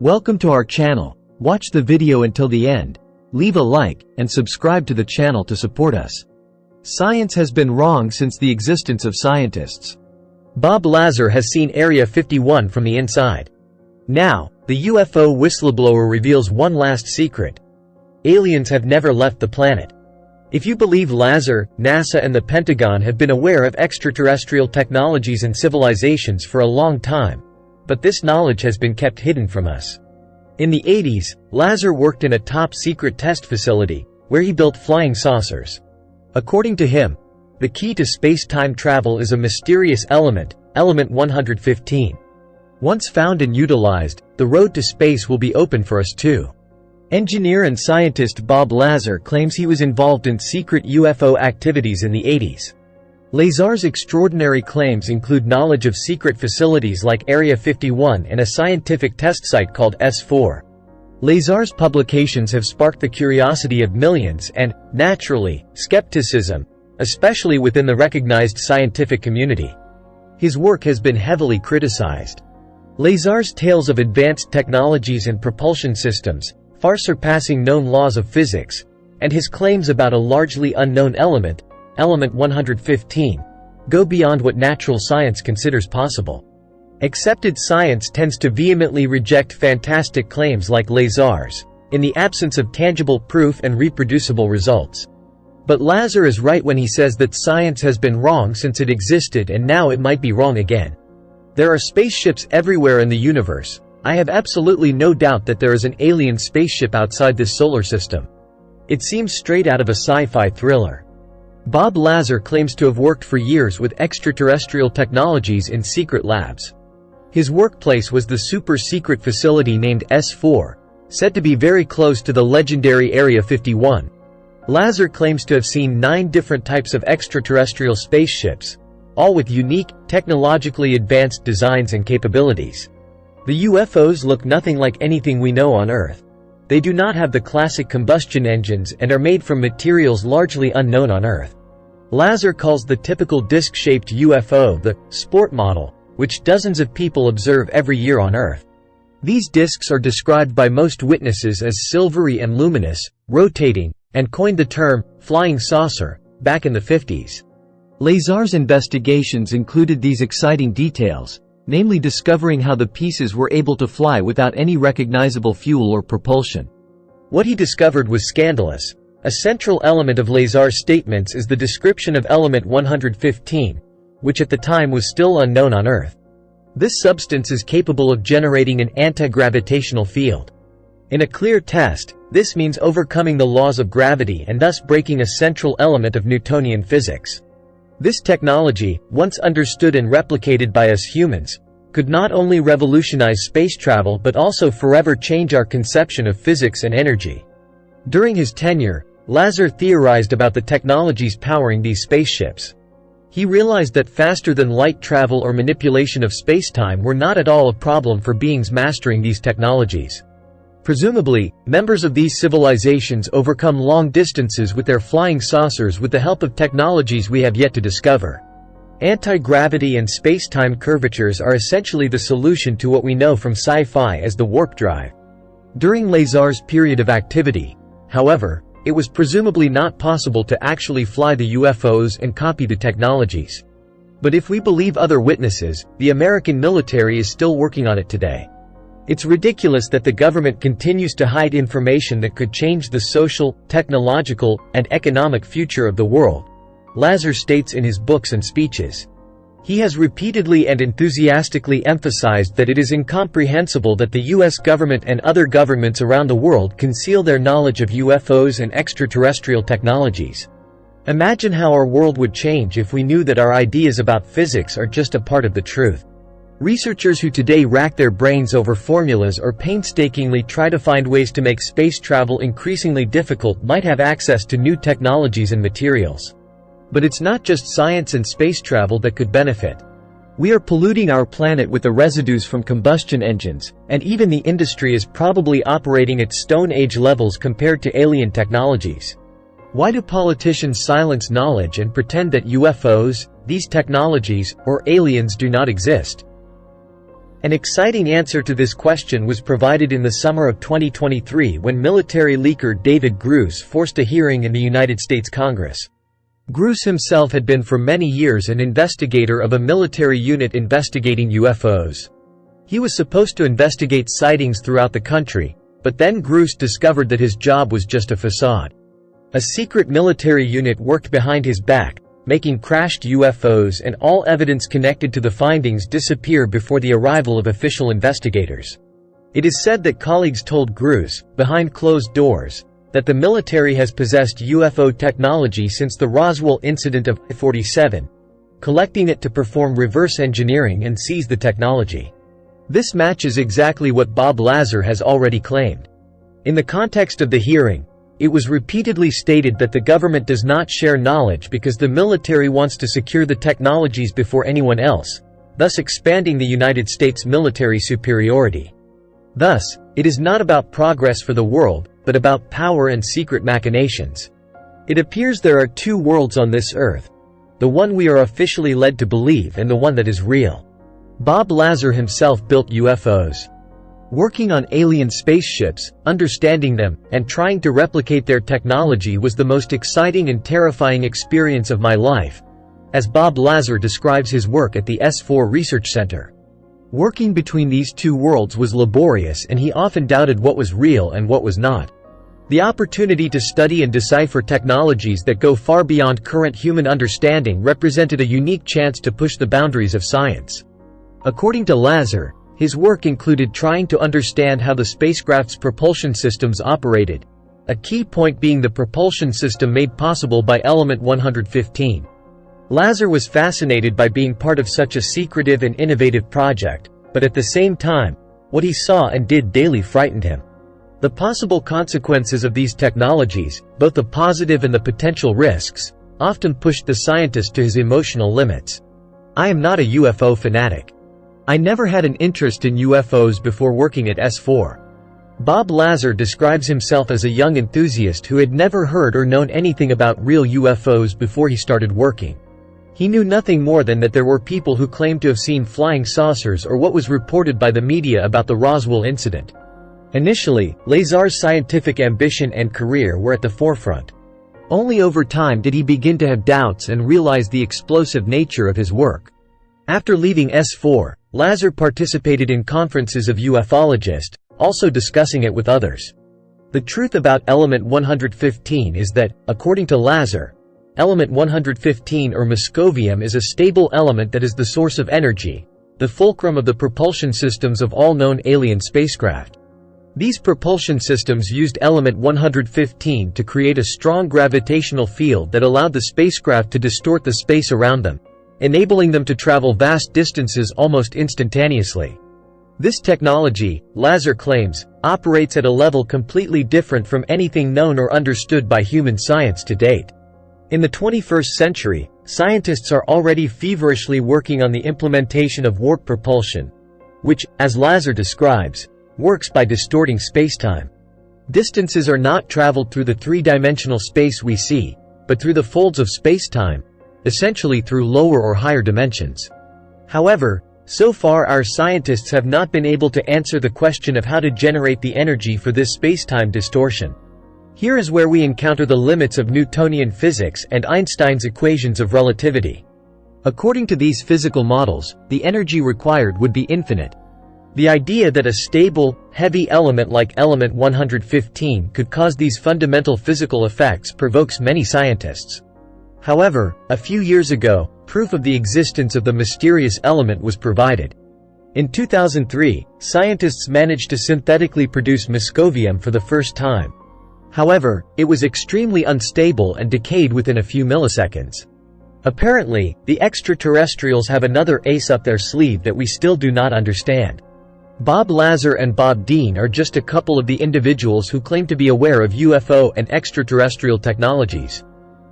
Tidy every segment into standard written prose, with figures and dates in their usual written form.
Welcome to our channel. Watch the video until the end. Leave a like, and subscribe to the channel to support us. Science has been wrong since the existence of scientists. Bob Lazar has seen Area 51 from the inside. Now, the UFO whistleblower reveals one last secret. Aliens have never left the planet. If you believe Lazar, NASA and the Pentagon have been aware of extraterrestrial technologies and civilizations for a long time, but this knowledge has been kept hidden from us. In the 80s, Lazar worked in a top-secret test facility, where he built flying saucers. According to him, the key to space-time travel is a mysterious element, element 115. Once found and utilized, the road to space will be open for us too. Engineer and scientist Bob Lazar claims he was involved in secret UFO activities in the 80s. Lazar's extraordinary claims include knowledge of secret facilities like Area 51 and a scientific test site called S4. Lazar's publications have sparked the curiosity of millions and, naturally, skepticism, especially within the recognized scientific community. His work has been heavily criticized. Lazar's tales of advanced technologies and propulsion systems, far surpassing known laws of physics, and his claims about a largely unknown element, element 115, go beyond what natural science considers possible. Accepted science tends to vehemently reject fantastic claims like Lazar's, in the absence of tangible proof and reproducible results. But Lazar is right when he says that science has been wrong since it existed and now it might be wrong again. There are spaceships everywhere in the universe. I have absolutely no doubt that there is an alien spaceship outside this solar system. It seems straight out of a sci-fi thriller. Bob Lazar claims to have worked for years with extraterrestrial technologies in secret labs. His workplace was the super-secret facility named S4, said to be very close to the legendary Area 51. Lazar claims to have seen 9 different types of extraterrestrial spaceships, all with unique, technologically advanced designs and capabilities. The UFOs look nothing like anything we know on Earth. They do not have the classic combustion engines and are made from materials largely unknown on Earth. Lazar calls the typical disc-shaped UFO the sport model, which dozens of people observe every year on Earth. These discs are described by most witnesses as silvery and luminous, rotating, and coined the term flying saucer back in the 50s. Lazar's investigations included these exciting details, namely discovering how the pieces were able to fly without any recognizable fuel or propulsion. What he discovered was scandalous. A central element of Lazar's statements is the description of element 115, which at the time was still unknown on Earth. This substance is capable of generating an anti-gravitational field. In a clear test, this means overcoming the laws of gravity and thus breaking a central element of Newtonian physics. This technology, once understood and replicated by us humans, could not only revolutionize space travel but also forever change our conception of physics and energy. During his tenure, Lazar theorized about the technologies powering these spaceships. He realized that faster-than-light travel or manipulation of space-time were not at all a problem for beings mastering these technologies. Presumably, members of these civilizations overcome long distances with their flying saucers with the help of technologies we have yet to discover. Anti-gravity and space-time curvatures are essentially the solution to what we know from sci-fi as the warp drive. During Lazar's period of activity, however, it was presumably not possible to actually fly the UFOs and copy the technologies. But if we believe other witnesses, the American military is still working on it today. It's ridiculous that the government continues to hide information that could change the social, technological, and economic future of the world, Lazar states in his books and speeches. He has repeatedly and enthusiastically emphasized that it is incomprehensible that the US government and other governments around the world conceal their knowledge of UFOs and extraterrestrial technologies. Imagine how our world would change if we knew that our ideas about physics are just a part of the truth. Researchers who today rack their brains over formulas or painstakingly try to find ways to make space travel increasingly difficult might have access to new technologies and materials. But it's not just science and space travel that could benefit. We are polluting our planet with the residues from combustion engines, and even the industry is probably operating at Stone Age levels compared to alien technologies. Why do politicians silence knowledge and pretend that UFOs, these technologies, or aliens do not exist? An exciting answer to this question was provided in the summer of 2023 when military leaker David Gruss forced a hearing in the United States Congress. Gruss himself had been for many years an investigator of a military unit investigating UFOs. He was supposed to investigate sightings throughout the country, but then Gruss discovered that his job was just a facade. A secret military unit worked behind his back, making crashed UFOs and all evidence connected to the findings disappear before the arrival of official investigators. It is said that colleagues told Gruss, behind closed doors, that the military has possessed UFO technology since the Roswell incident of I-47, collecting it to perform reverse engineering and seize the technology. This matches exactly what Bob Lazar has already claimed. In the context of the hearing, it was repeatedly stated that the government does not share knowledge because the military wants to secure the technologies before anyone else, thus expanding the United States military superiority. Thus, it is not about progress for the world, but about power and secret machinations. It appears there are two worlds on this earth: the one we are officially led to believe and the one that is real. Bob Lazar himself built UFOs. Working on alien spaceships, understanding them, and trying to replicate their technology was the most exciting and terrifying experience of my life, as Bob Lazar describes his work at the S4 Research Center. Working between these two worlds was laborious and he often doubted what was real and what was not. The opportunity to study and decipher technologies that go far beyond current human understanding represented a unique chance to push the boundaries of science. According to Lazar, his work included trying to understand how the spacecraft's propulsion systems operated, a key point being the propulsion system made possible by element 115. Lazar was fascinated by being part of such a secretive and innovative project, but at the same time, what he saw and did daily frightened him. The possible consequences of these technologies, both the positive and the potential risks, often pushed the scientist to his emotional limits. I am not a UFO fanatic. I never had an interest in UFOs before working at S4. Bob Lazar describes himself as a young enthusiast who had never heard or known anything about real UFOs before he started working. He knew nothing more than that there were people who claimed to have seen flying saucers or what was reported by the media about the Roswell incident. Initially, Lazar's scientific ambition and career were at the forefront. Only over time did he begin to have doubts and realize the explosive nature of his work. After leaving S4, Lazar participated in conferences of ufologists, also discussing it with others. The truth about element 115 is that, according to Lazar, element 115 or moscovium is a stable element that is the source of energy, the fulcrum of the propulsion systems of all known alien spacecraft. These propulsion systems used element 115 to create a strong gravitational field that allowed the spacecraft to distort the space around them, enabling them to travel vast distances almost instantaneously. This technology, Lazar claims, operates at a level completely different from anything known or understood by human science to date. In the 21st century, scientists are already feverishly working on the implementation of warp propulsion, which, as Lazar describes, works by distorting spacetime. Distances are not traveled through the three-dimensional space we see, but through the folds of spacetime, essentially through lower or higher dimensions. However, so far our scientists have not been able to answer the question of how to generate the energy for this spacetime distortion. Here is where we encounter the limits of Newtonian physics and Einstein's equations of relativity. According to these physical models, the energy required would be infinite. The idea that a stable, heavy element like element 115 could cause these fundamental physical effects provokes many scientists. However, a few years ago, proof of the existence of the mysterious element was provided. In 2003, scientists managed to synthetically produce moscovium for the first time. However, it was extremely unstable and decayed within a few milliseconds. Apparently, the extraterrestrials have another ace up their sleeve that we still do not understand. Bob Lazar and Bob Dean are just a couple of the individuals who claim to be aware of UFO and extraterrestrial technologies.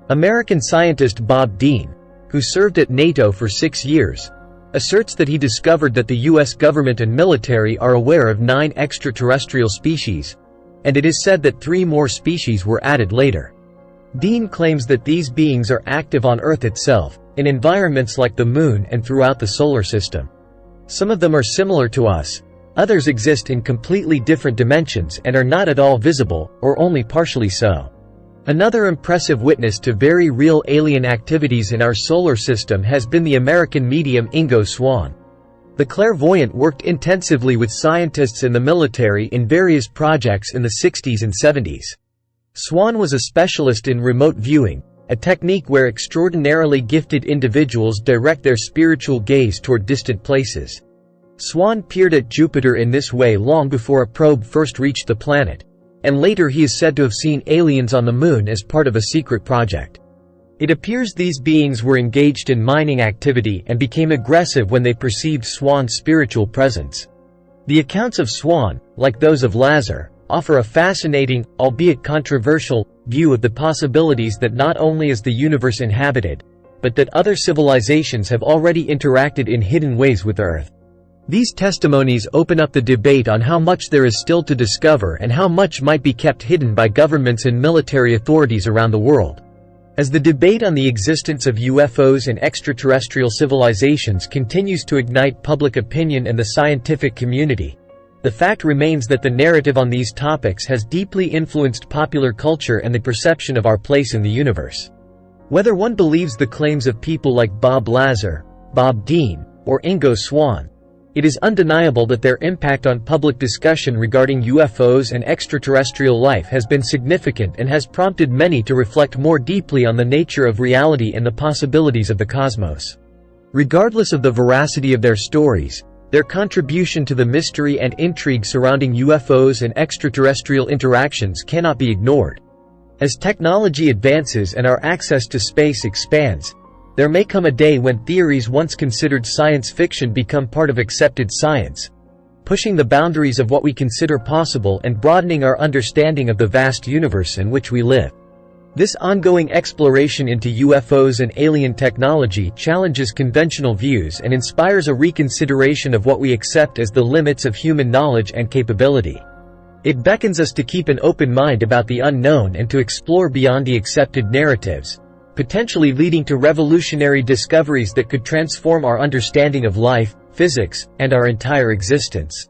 American scientist Bob Dean, who served at NATO for 6 years, asserts that he discovered that the U.S. government and military are aware of 9 extraterrestrial species, and it is said that 3 more species were added later. Dean claims that these beings are active on Earth itself, in environments like the Moon and throughout the solar system. Some of them are similar to us, others exist in completely different dimensions and are not at all visible, or only partially so. Another impressive witness to very real alien activities in our solar system has been the American medium Ingo Swann. The clairvoyant worked intensively with scientists in the military in various projects in the 60s and 70s. Swann was a specialist in remote viewing, a technique where extraordinarily gifted individuals direct their spiritual gaze toward distant places. Swann peered at Jupiter in this way long before a probe first reached the planet, and later he is said to have seen aliens on the Moon as part of a secret project. It appears these beings were engaged in mining activity and became aggressive when they perceived Swann's spiritual presence. The accounts of Swann, like those of Lazar, offer a fascinating, albeit controversial, view of the possibilities that not only is the universe inhabited, but that other civilizations have already interacted in hidden ways with Earth. These testimonies open up the debate on how much there is still to discover and how much might be kept hidden by governments and military authorities around the world. As the debate on the existence of UFOs and extraterrestrial civilizations continues to ignite public opinion and the scientific community, the fact remains that the narrative on these topics has deeply influenced popular culture and the perception of our place in the universe. Whether one believes the claims of people like Bob Lazar, Bob Dean, or Ingo Swann, it is undeniable that their impact on public discussion regarding UFOs and extraterrestrial life has been significant and has prompted many to reflect more deeply on the nature of reality and the possibilities of the cosmos. Regardless of the veracity of their stories, their contribution to the mystery and intrigue surrounding UFOs and extraterrestrial interactions cannot be ignored. As technology advances and our access to space expands, there may come a day when theories once considered science fiction become part of accepted science, pushing the boundaries of what we consider possible and broadening our understanding of the vast universe in which we live. This ongoing exploration into UFOs and alien technology challenges conventional views and inspires a reconsideration of what we accept as the limits of human knowledge and capability. It beckons us to keep an open mind about the unknown and to explore beyond the accepted narratives, potentially leading to revolutionary discoveries that could transform our understanding of life, physics, and our entire existence.